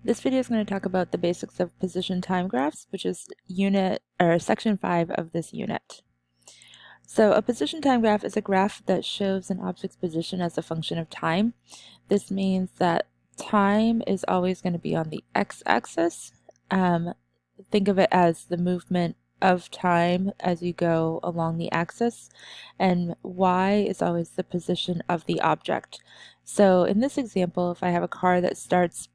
This video is going to talk about the basics of position time graphs, which is unit or section 5 of this unit. So a position time graph is a graph that shows an object's position as a function of time. This means that time is always going to be on the x-axis. Think of it as the movement of time as you go along the axis, and y is always the position of the object. So in this example, if I have a car that starts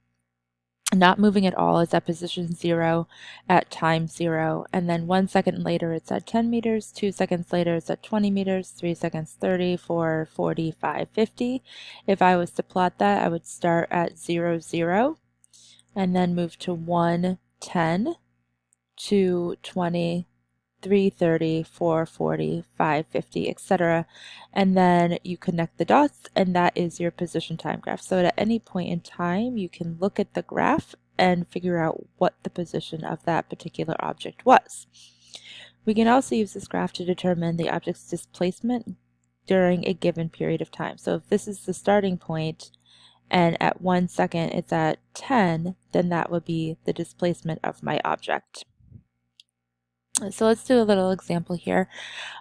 not moving at all, it's at position 0 at time 0, and then 1 second later it's at 10 meters, 2 seconds later it's at 20 meters, 3 seconds 30, 4, 45, 50. If I was to plot that, I would start at 0, 0, and then move to 1, 10, 2, 20, 3, 30, 4, 40, 5, 50, etc. And then you connect the dots, and that is your position time graph. So at any point in time, you can look at the graph and figure out what the position of that particular object was. We can also use this graph to determine the object's displacement during a given period of time. So if this is the starting point, and at 1 second it's at 10, then that would be the displacement of my object. So let's do a little example here.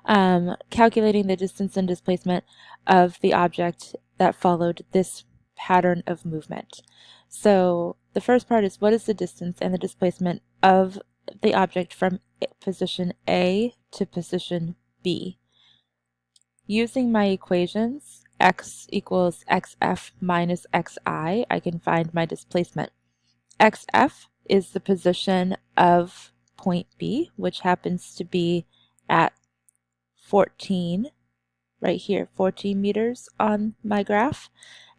Calculating the distance and displacement of the object that followed this pattern of movement. So the first part is, what is the distance and the displacement of the object from position A to position B? Using my equations, x equals xf minus xi, I can find my displacement. Xf is the position of point B, which happens to be at 14, right here, 14 meters on my graph,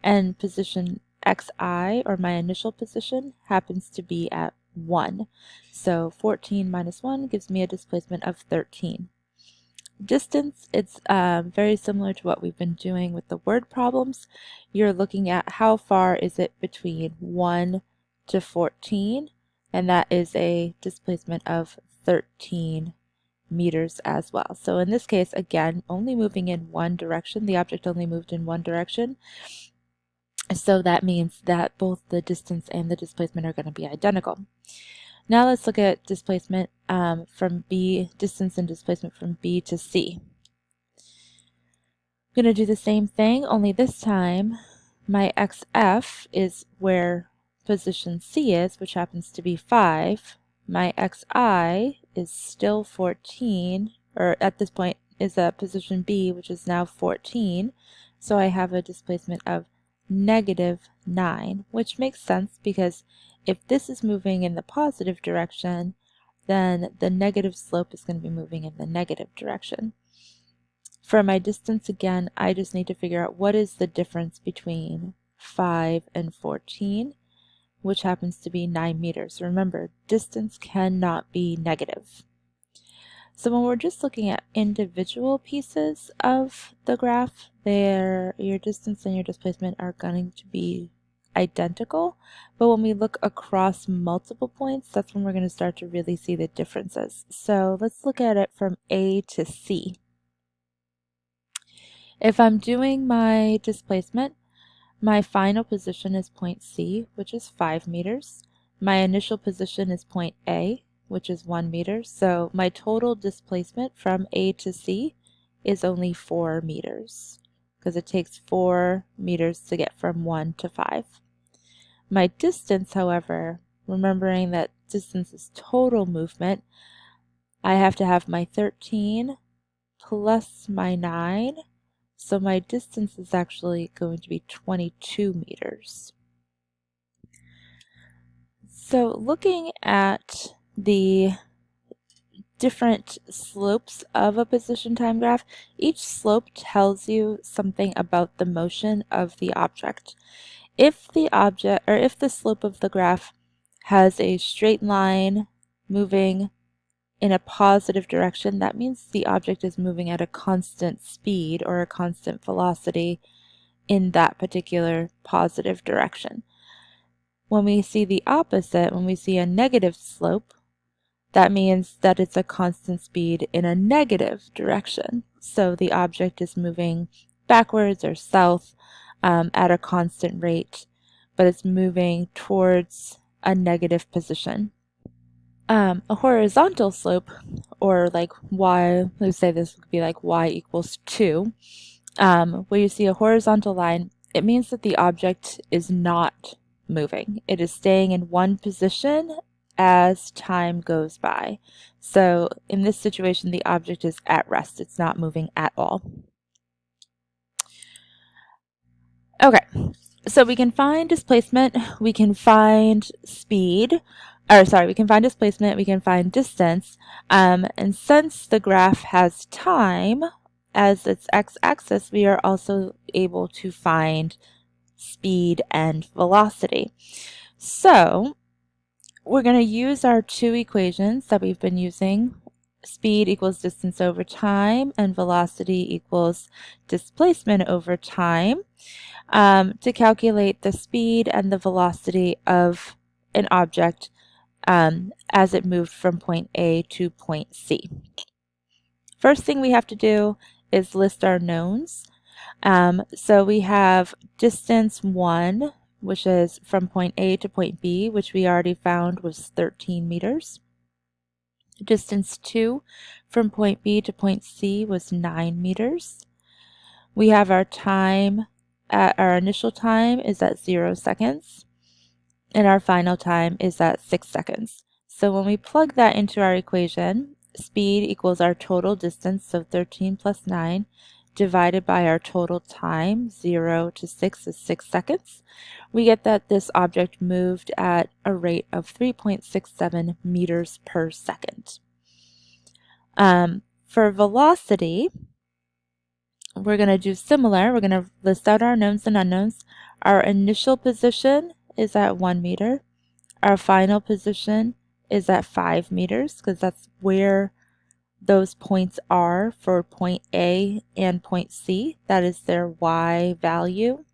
and position xi, or my initial position, happens to be at 1. So 14 minus 1 gives me a displacement of 13. Distance, it's very similar to what we've been doing with the word problems. You're looking at how far is it between 1 to 14, and that is a displacement of 13 meters as well. So in this case, again, only moving in one direction. The object only moved in one direction. So that means that both the distance and the displacement are going to be identical. Now let's look at displacement from B, distance and displacement from B to C. I'm going to do the same thing, only this time my XF is where position C is, which happens to be 5. My XI is still 14, or at this point is at position B, which is now 14. So I have a displacement of -9, which makes sense because if this is moving in the positive direction, then the negative slope is going to be moving in the negative direction. For my distance, again, I just need to figure out what is the difference between 5 and 14, which happens to be 9 meters. Remember, distance cannot be negative. So when we're just looking at individual pieces of the graph, your distance and your displacement are going to be identical. But when we look across multiple points, that's when we're going to start to really see the differences. So let's look at it from A to C. If I'm doing my displacement, my final position is point C, which is 5 meters. My initial position is point A, which is 1 meter. So my total displacement from A to C is only 4 meters, because it takes 4 meters to get from 1 to 5. My distance, however, remembering that distance is total movement, I have to have my 13 plus my 9. So my distance is actually going to be 22 meters. So looking at the different slopes of a position time graph, each slope tells you something about the motion of the object. If the slope of the graph has a straight line moving in a positive direction, that means the object is moving at a constant speed or a constant velocity in that particular positive direction. When we see the opposite, when we see a negative slope, that means that it's a constant speed in a negative direction. So the object is moving backwards or south at a constant rate, but it's moving towards a negative position. A horizontal slope, or like y, let's say this would be like y equals 2, where you see a horizontal line, it means that the object is not moving. It is staying in one position as time goes by. So in this situation, the object is at rest. It's not moving at all. Okay, so we can find displacement, we can find speed, we can find displacement, we can find distance, and since the graph has time as its x-axis, we are also able to find speed and velocity. So we're going to use our two equations that we've been using. Speed equals distance over time, and velocity equals displacement over time, to calculate the speed and the velocity of an object as it moved from point A to point C. First thing we have to do is list our knowns. So we have distance 1, which is from point A to point B, which we already found was 13 meters. Distance 2 from point B to point C was 9 meters. We have our time, our initial time is at 0 seconds, and our final time is at 6 seconds. So when we plug that into our equation, speed equals our total distance, so 13 plus 9, divided by our total time, 0 to 6 is 6 seconds. We get that this object moved at a rate of 3.67 meters per second. For velocity, we're going to do similar. We're going to list out our knowns and unknowns. Our initial position is at 1 meter. Our final position is at 5 meters, because that's where those points are for point A and point C. That is their y value.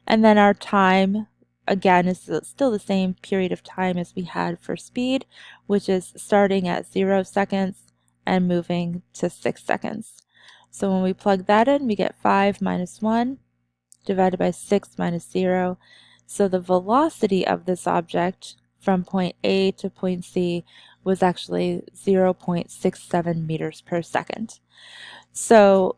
And then our time, again, is still the same period of time as we had for speed, which is starting at 0 seconds and moving to 6 seconds. So when we plug that in, we get 5 minus 1 divided by 6 minus 0. So the velocity of this object from point A to point C was actually 0.67 meters per second. So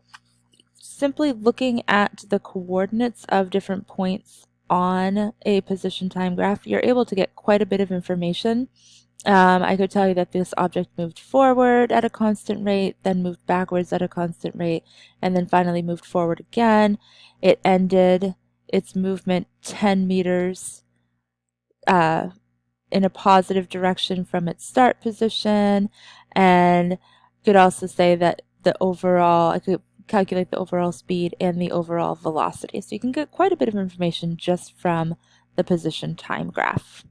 simply looking at the coordinates of different points on a position time graph, you're able to get quite a bit of information. I could tell you that this object moved forward at a constant rate, then moved backwards at a constant rate, and then finally moved forward again. It ended its movement 10 meters in a positive direction from its start position, and could also say that I could calculate the overall speed and the overall velocity. So you can get quite a bit of information just from the position time graph.